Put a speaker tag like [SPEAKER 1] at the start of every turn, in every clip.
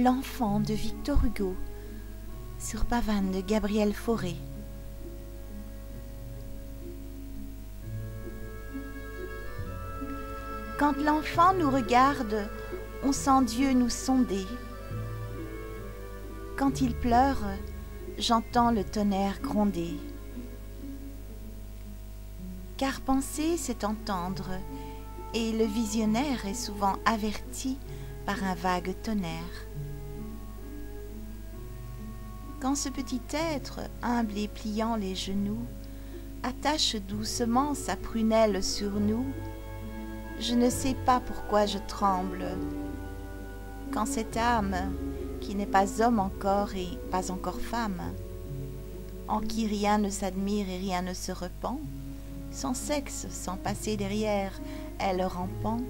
[SPEAKER 1] L'enfant de Victor Hugo, sur pavane de Gabriel Fauré. Quand l'enfant nous regarde, on sent Dieu nous sonder. Quand il pleure, j'entends le tonnerre gronder. Car penser, c'est entendre, et le visionnaire est souvent averti par un vague tonnerre. Quand ce petit être, humble et pliant les genoux, attache doucement sa prunelle sur nous, je ne sais pas pourquoi je tremble. Quand cette âme, qui n'est pas homme encore et pas encore femme, en qui rien ne s'admire et rien ne se repent, sans sexe, sans passer derrière, elle rampant,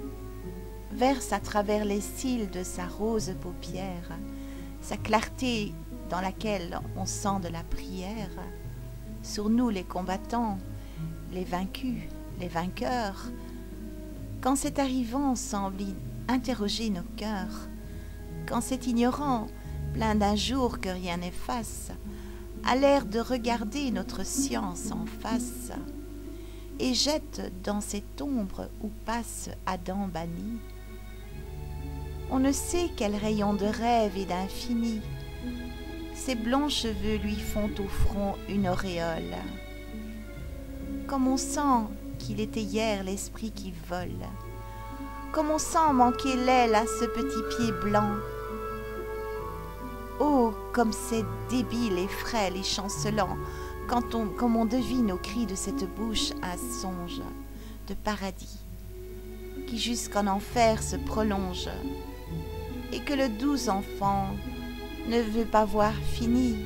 [SPEAKER 1] verse à travers les cils de sa rose paupière, sa clarté dans laquelle on sent de la prière, sur nous les combattants, les vaincus, les vainqueurs, quand cet arrivant semble interroger nos cœurs, quand cet ignorant, plein d'un jour que rien n'efface, a l'air de regarder notre science en face, et jette dans cette ombre où passe Adam banni, on ne sait quel rayon de rêve et d'infini, ses blonds cheveux lui font au front une auréole. Comme on sent qu'il était hier l'esprit qui vole, comme on sent manquer l'aile à ce petit pied blanc. Oh, comme c'est débile et frêle et chancelant, comme on devine au cri de cette bouche un songe de paradis, qui jusqu'en enfer se prolonge, et que le doux enfant ne veut pas voir fini.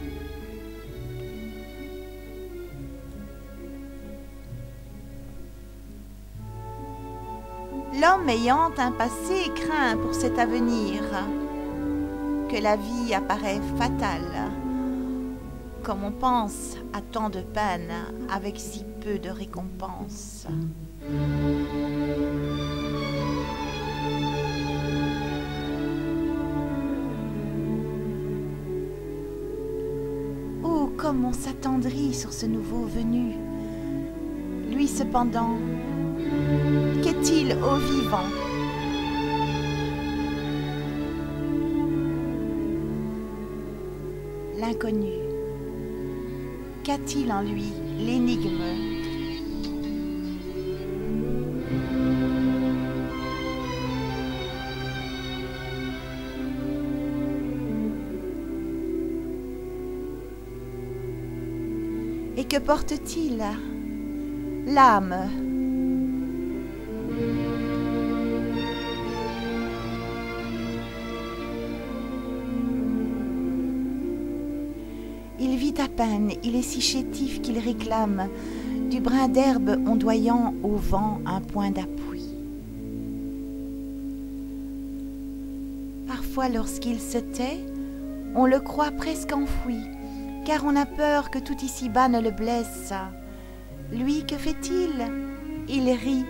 [SPEAKER 1] L'homme ayant un passé craint pour cet avenir, que la vie apparaît fatale, comme on pense à tant de peine avec si peu de récompense. Oh, comme on s'attendrit sur ce nouveau venu. Lui cependant, qu'est-il au vivant? L'inconnu, qu'a-t-il en lui, l'énigme? Et que porte-t-il? L'âme. Il vit à peine, il est si chétif qu'il réclame du brin d'herbe ondoyant au vent un point d'appui. Parfois, lorsqu'il se tait, on le croit presque enfoui, car on a peur que tout ici-bas ne le blesse. Lui, que fait-il? Il rit.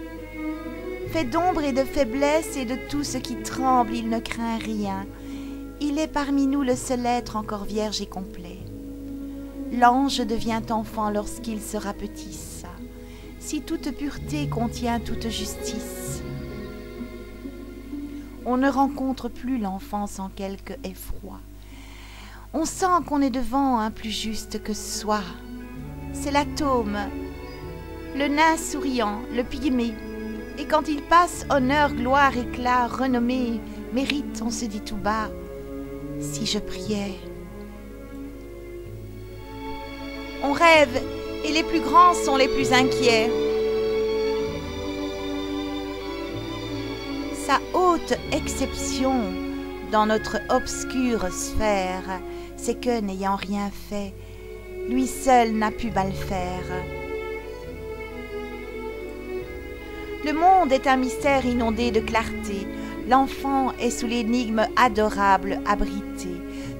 [SPEAKER 1] Fait d'ombre et de faiblesse et de tout ce qui tremble, il ne craint rien. Il est parmi nous le seul être encore vierge et complet. L'ange devient enfant lorsqu'il se rapetisse, si toute pureté contient toute justice. On ne rencontre plus l'enfant sans quelque effroi. On sent qu'on est devant un plus juste que soi. C'est l'atome, le nain souriant, le pygmée. Et quand il passe, honneur, gloire, éclat, renommée, mérite, on se dit tout bas, si je priais. On rêve, et les plus grands sont les plus inquiets. Sa haute exception dans notre obscure sphère, c'est que, n'ayant rien fait, lui seul n'a pu mal faire. Le monde est un mystère inondé de clarté. L'enfant est sous l'énigme adorable abrité.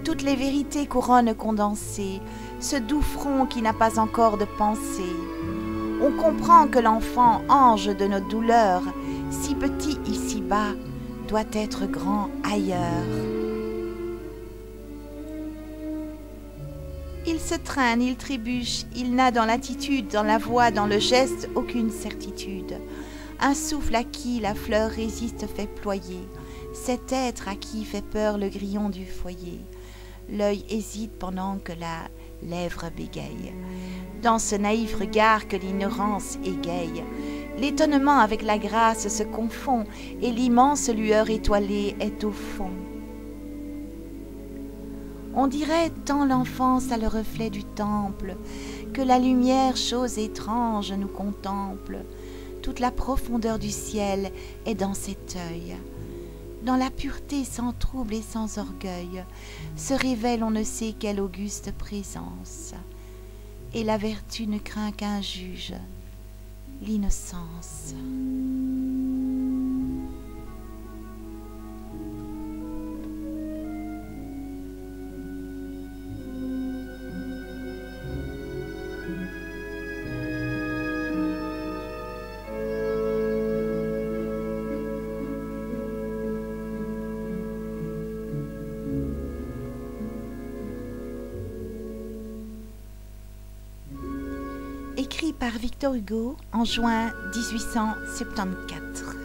[SPEAKER 1] Toutes les vérités couronnes condensées, ce doux front qui n'a pas encore de pensée. On comprend que l'enfant, ange de nos douleurs, si petit ici-bas, doit être grand ailleurs. Il se traîne, il trébuche, il n'a dans l'attitude, dans la voix, dans le geste, aucune certitude. Un souffle à qui la fleur résiste fait ployer, cet être à qui fait peur le grillon du foyer. L'œil hésite pendant que la lèvre bégaye. Dans ce naïf regard que l'ignorance égaye, l'étonnement avec la grâce se confond et l'immense lueur étoilée est au fond. On dirait tant l'enfance a le reflet du temple, que la lumière, chose étrange, nous contemple. Toute la profondeur du ciel est dans cet œil. Dans la pureté sans trouble et sans orgueil, se révèle on ne sait quelle auguste présence. Et la vertu ne craint qu'un juge, l'innocence. Écrit par Victor Hugo en juin 1874.